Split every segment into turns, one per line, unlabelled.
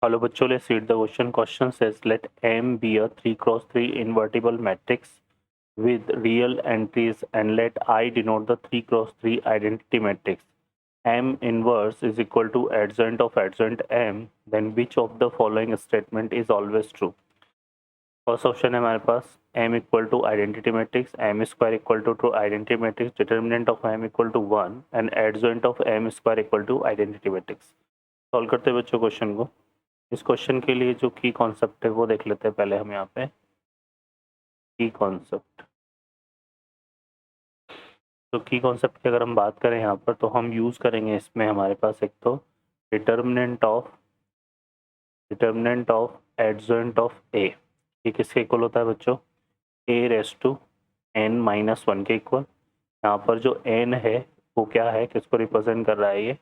Hello बच्चों, let's read the question. Question says let M be a 3x3 invertible matrix with real entries and let I denote the 3x3 identity matrix. M inverse is equal to adjoint of adjoint M, then which of the following statement is always true? First option है हमारे पास m equal to identity matrix m square equal to identity matrix determinant of m equal to 1 and adjoint of m square equal to identity matrix. Solve करते हैं बच्चों question को। इस question के लिए जो की कॉन्सेप्ट है वो देख लेते हैं पहले हम यहाँ पे। की कॉन्सेप्ट, तो की कॉन्सेप्ट की अगर हम बात करें यहाँ पर तो हम यूज़ करेंगे इसमें हमारे पास एक तो determinant of adjoint of A. ये किसके इक्वल होता है बच्चों? A raise to n minus one के इक्वल। यहाँ पर जो एन है वो क्या है, किसको रिप्रेजेंट कर रहा है? ये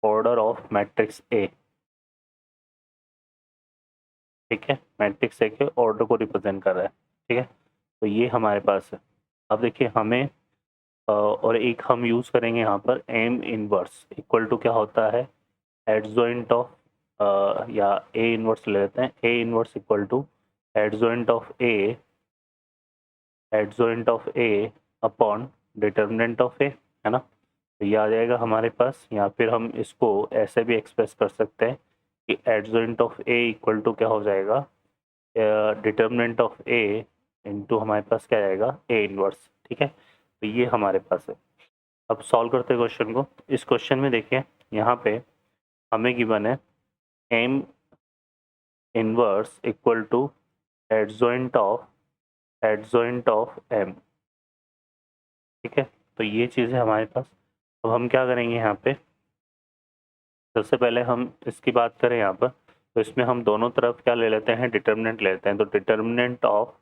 ऑर्डर ऑफ मैट्रिक्स ए। ठीक है, मैट्रिक्स ए के ऑर्डर को रिप्रेजेंट कर रहा है। ठीक है, तो ये हमारे पास है। अब देखिए हमें और एक हम यूज़ करेंगे यहाँ पर एम इनवर्स इक्वल टू क्या होता है? एडजॉइंट ऑफ या ए इनवर्स ले लेते हैं। A inverse equal to adjoint of A upon determinant of A, है ना। तो ये आ जाएगा हमारे पास। या फिर हम इसको ऐसे भी एक्सप्रेस कर सकते हैं कि adjoint of A equal to क्या हो जाएगा? डिटर्मिनेंट ऑफ ए इनटू हमारे पास क्या आएगा? A inverse. ठीक है, तो ये हमारे पास है। अब सॉल्व करते हैं क्वेश्चन को। इस क्वेश्चन में देखिए यहाँ पे हमें गिवन है M inverse equal to adjoint of M. ठीक है, तो ये चीज़ है हमारे पास। अब हम क्या करेंगे यहाँ पे, सबसे पहले हम इसकी बात करें यहाँ पर तो इसमें हम दोनों तरफ क्या ले लेते हैं? डिटर्मिनेंट ले लेते हैं। तो determinant of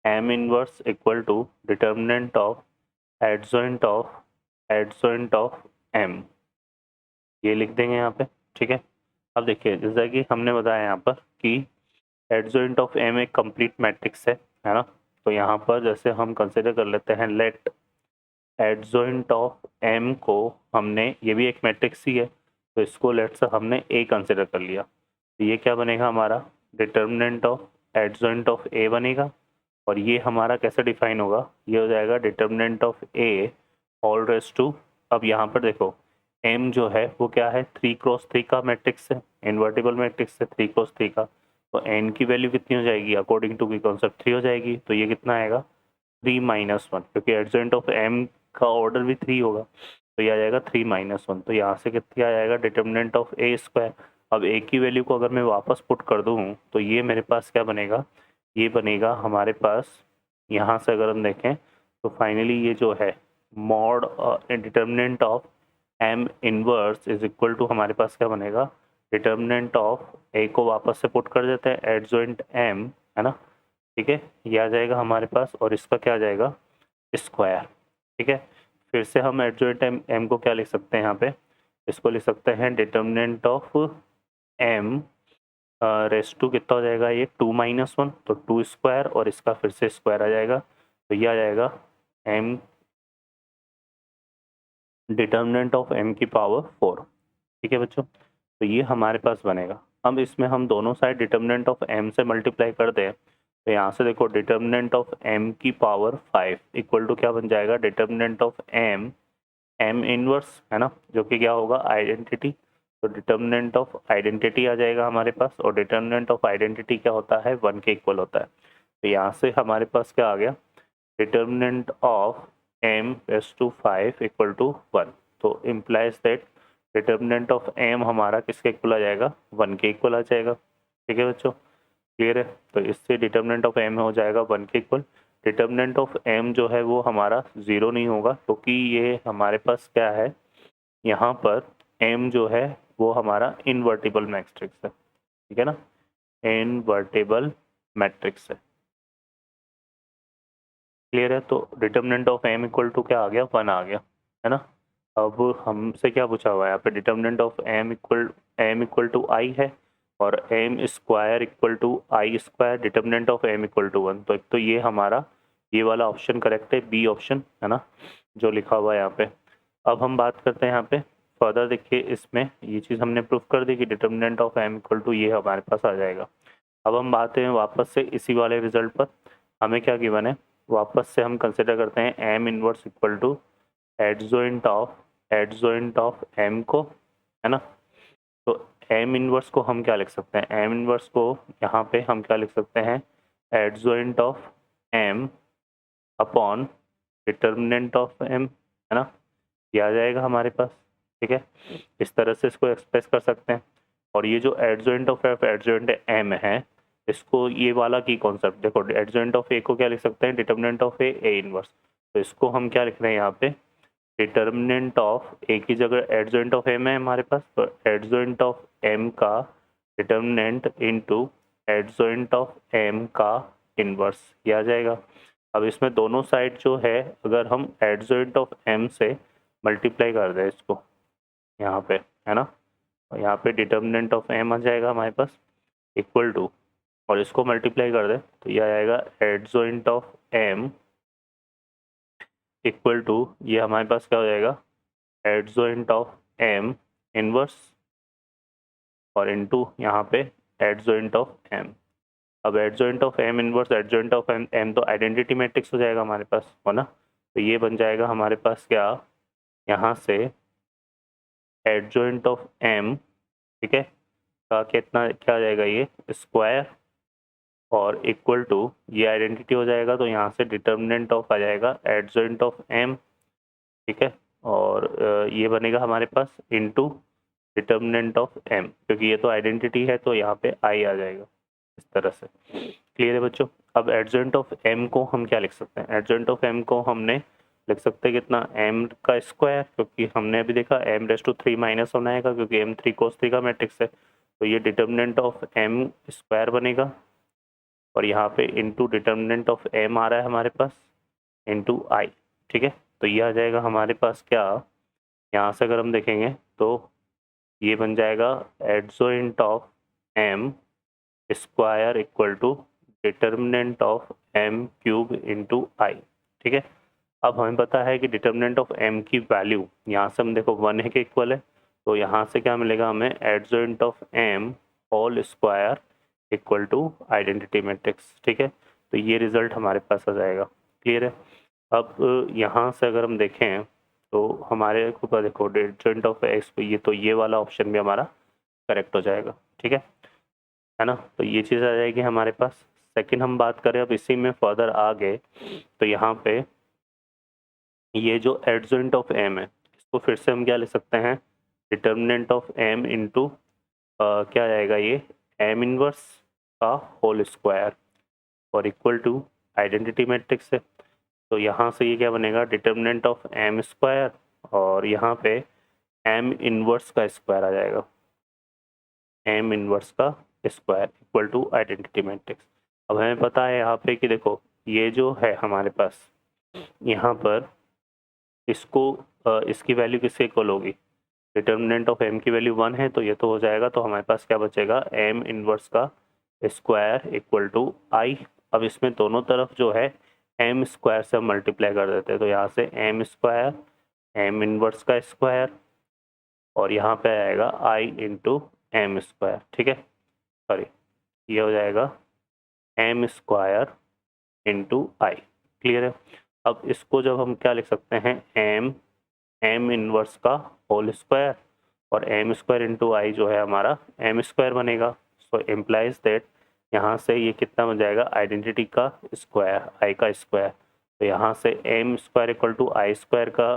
M inverse equal to determinant of adjoint of M, ये लिख देंगे यहाँ पे। ठीक है, अब देखिए जैसा कि हमने बताया यहाँ पर कि एडजॉइंट ऑफ एम एक कंप्लीट मैट्रिक्स है ना। तो यहाँ पर जैसे हम कंसिडर कर लेते हैं लेट एडजॉइंट ऑफ एम को, हमने ये भी एक मैट्रिक्स ही है तो इसको लेट से हमने ए कंसिडर कर लिया। तो ये क्या बनेगा हमारा? डिटर्मिनेंट ऑफ एडजॉइंट ऑफ ए बनेगा। और ये हमारा कैसे डिफाइन होगा? ये हो जाएगा determinant of A all raise to. अब यहाँ पर देखो एम जो है वो क्या है? 3x3 का मैट्रिक्स है, इन्वर्टिबल मैट्रिक्स है 3x3 का। तो एन की वैल्यू कितनी हो जाएगी? अकॉर्डिंग टू की कॉन्सेप्ट 3 हो जाएगी। तो ये कितना आएगा? 3-1, क्योंकि एडजॉइंट ऑफ एम का ऑर्डर भी 3 होगा। तो ये आ जाएगा 3-1। तो यहाँ से कितना आ जाएगा? Determinant of A square. अब ए की वैल्यू को अगर मैं वापस पुट कर दूँ तो ये मेरे पास क्या बनेगा? ये बनेगा हमारे पास, यहाँ से अगर हम देखें तो फाइनली ये जो है mod determinant of M inverse is equal to हमारे पास क्या बनेगा? डिटर्मिनेंट ऑफ ए को वापस से पुट कर देते हैं एडजॉइंट एम, है ना। ठीक है, ये आ जाएगा हमारे पास और इसका क्या आ जाएगा? स्क्वायर। ठीक है, फिर से हम एडजॉइंट एम को क्या लिख सकते हैं यहाँ पे? इसको लिख सकते हैं determinant of M raise to कितना हो जाएगा? ये 2-1, तो 2 स्क्वायर और इसका फिर से स्क्वायर आ जाएगा। तो ये आ जाएगा एम डिटर्मिनेंट ऑफ एम की पावर 4। ठीक है बच्चों, तो ये हमारे पास बनेगा। अब इसमें हम दोनों साइड डिटर्मिनेंट ऑफ एम से मल्टीप्लाई कर दें तो यहाँ से देखो डिटर्मिनेंट ऑफ एम की पावर 5 इक्वल टू क्या बन जाएगा? डिटर्मिनेंट ऑफ एम इनवर्स, है ना, जो कि क्या होगा? आइडेंटिटी। तो डिटर्मिनेंट ऑफ आइडेंटिटी आ जाएगा हमारे पास और डिटर्मिनेंट ऑफ आइडेंटिटी क्या होता है? 1 के इक्वल होता है। तो यहाँ से हमारे पास क्या आ गया? Determinant of M raise to 5 equal to 1। तो implies that determinant of M हमारा किसके इक्वल आ जाएगा? 1 के इक्वल आ जाएगा। ठीक है बच्चों, क्लियर है? तो इससे डिटर्मिनेंट ऑफ एम हो जाएगा 1 के इक्वल। डिटर्मिनेंट ऑफ एम जो है वो हमारा 0 नहीं होगा क्योंकि ये हमारे पास क्या है? यहाँ पर एम जो है वो हमारा इनवर्टिबल मैट्रिक्स है। ठीक है ना, इनवर्टिबल मैट्रिक्स है। क्लियर है? तो determinant of M equal to क्या आ गया? 1 आ गया, है ना। अब हमसे क्या पूछा हुआ है यहाँ पे? Determinant of M equal to I है और M square equal to I square, determinant of M equal to 1। तो एक तो ये हमारा ये वाला ऑप्शन करेक्ट है, बी ऑप्शन, है ना, जो लिखा हुआ है यहाँ पे। अब हम बात करते हैं यहाँ पे फर्दर देखिए इसमें ये चीज़ हमने प्रूफ कर दी कि determinant of m equal to ये हमारे पास आ जाएगा। अब हम बात हैं वापस से इसी वाले रिजल्ट पर, हमें क्या गिवन है, वापस से हम कंसिडर करते हैं m inverse equal to adjoint of m को, है ना। तो m इनवर्स को हम क्या लिख सकते हैं, m इनवर्स को यहाँ पे हम क्या लिख सकते हैं, adjoint of m upon determinant of m, है ना, ये आ जाएगा हमारे पास। ठीक है, इस तरह से इसको एक्सप्रेस कर सकते हैं। और ये जो adjoint of f adjoint m है, इसको ये वाला की कॉन्सेप्ट देखो, एडजॉइंट ऑफ a को क्या लिख सकते हैं, डिटर्मिनेंट ऑफ a इनवर्स। तो इसको हम क्या लिख रहे हैं यहाँ पे, डिटर्मिनेंट ऑफ a की जगह एडजॉइंट ऑफ m है हमारे पास, तो एडजॉइंट ऑफ m का determinant into adjoint of m का इनवर्स, ये आ जाएगा। अब इसमें दोनों साइड जो है, अगर हम एडजॉइंट ऑफ m से मल्टीप्लाई कर दें इसको यहाँ पे, है ना, यहाँ पे डिटर्मिनेंट ऑफ m आ जाएगा हमारे पास इक्वल टू, और इसको मल्टीप्लाई कर दे तो ये आ जाएगा adjoint of m equal to, ये हमारे पास क्या हो जाएगा, एडजॉइंट ऑफ m इनवर्स और इनटू यहाँ पे एडजॉइंट ऑफ m। अब adjoint of m inverse adjoint of m तो आइडेंटिटी मैट्रिक्स हो जाएगा हमारे पास, हो ना। तो ये बन जाएगा हमारे पास क्या, यहाँ से एडजॉइंट ऑफ m, ठीक है, का कितना क्या आ जाएगा, ये स्क्वायर और इक्वल टू, ये आइडेंटिटी हो जाएगा तो यहाँ से डिटर्मिनेंट ऑफ आ जाएगा एडजॉइंट ऑफ m, ठीक है, और ये बनेगा हमारे पास इनटू डिटर्मिनेंट ऑफ m, क्योंकि ये तो आइडेंटिटी है तो यहाँ पे i आ जाएगा इस तरह से। क्लियर है बच्चों। अब एडजॉइंट ऑफ m को हम क्या लिख सकते हैं, एडजॉइंट ऑफ m को हमने लिख सकते हैं कितना, m का स्क्वायर, क्योंकि हमने अभी देखा m⁻³ माइनस होना है क्योंकि m3 cos3 का मैट्रिक्स है, तो ये डिटर्मिनेंट ऑफ m स्क्वायर बनेगा और यहाँ पे इनटू डिटर्मिनेंट ऑफ m आ रहा है हमारे पास इनटू i, ठीक है। तो ये आ जाएगा हमारे पास क्या, यहाँ से अगर हम देखेंगे तो ये बन जाएगा adjoint of m square equal to determinant of m³ into i, ठीक है। अब हमें पता है कि डिटर्मिनेंट ऑफ m की वैल्यू यहाँ से हम देखो 1 के इक्वल है, तो यहाँ से क्या मिलेगा हमें, adjoint of m whole square equal to identity matrix, ठीक है। तो ये रिजल्ट हमारे पास आ जाएगा। क्लियर है। अब यहाँ से अगर हम देखें तो हमारे को देखो एडजॉइंट ऑफ x, ये तो ये वाला ऑप्शन भी हमारा करेक्ट हो जाएगा, ठीक है ना। तो ये चीज़ आ जाएगी हमारे पास। सेकंड हम बात करें अब इसी में फर्दर आ गए तो यहाँ पे ये जो एडजॉइंट ऑफ m है, इसको फिर से हम क्या ले सकते हैं, डिटर्मिनेंट ऑफ m इनटू क्या आएगा, ये m इनवर्स का होल स्क्वायर और इक्वल टू आइडेंटिटी मैट्रिक्स है। तो यहाँ से ये क्या बनेगा, डिटर्मिनेंट ऑफ m स्क्वायर और यहाँ पे m इनवर्स का स्क्वायर आ जाएगा, m इनवर्स का square equal to identity matrix. अब हमें पता है यहाँ पे कि देखो ये जो है हमारे पास यहाँ पर इसको इसकी वैल्यू किससे इक्वल होगी, डिटर्मिनेंट ऑफ m की वैल्यू 1 है तो ये तो हो जाएगा, तो हमारे पास क्या बचेगा, m इनवर्स का स्क्वायर इक्वल टू i। अब इसमें दोनों तरफ जो है m स्क्वायर से हम मल्टीप्लाई कर देते हैं, तो यहाँ से m स्क्वायर m इनवर्स का स्क्वायर और यहाँ पे आएगा i इंटू m स्क्वायर, ठीक है, सॉरी ये हो जाएगा m square into i। Clear है। अब इसको जब हम क्या लिख सकते हैं, m इनवर्स का होल स्क्वायर और m स्क्वायर इंटू i जो है हमारा m स्क्वायर बनेगा। सो इम्प्लाइज दैट यहाँ से ये कितना बन जाएगा, आइडेंटिटी का स्क्वायर i का स्क्वायर, तो यहाँ से m square equal to i square का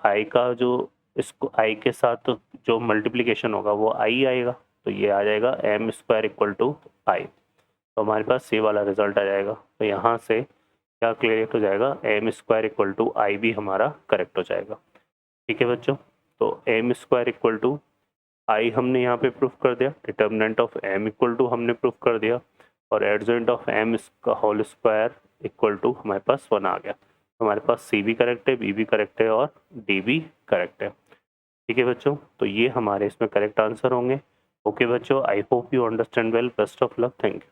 i का जो इसको i के साथ जो मल्टीप्लिकेशन होगा वो i आएगा, तो ये आ जाएगा m square equal to i। तो हमारे पास ये वाला रिजल्ट आ जाएगा। तो यहाँ से क्या क्लियर हो जाएगा, m square equal to i भी हमारा करेक्ट हो जाएगा। ठीक है बच्चों, तो m square equal to i हमने यहाँ पे प्रूफ कर दिया, determinant of m equal to हमने प्रूफ कर दिया और एडजॉइंट ऑफ m का होल स्क्वायर इक्वल टू हमारे पास 1 आ गया। हमारे पास C भी करेक्ट है, B भी करेक्ट है और D भी करेक्ट है। ठीक है बच्चों, तो ये हमारे इसमें करेक्ट आंसर होंगे। ओके बच्चों, I hope you understand well. Best of luck, thank you.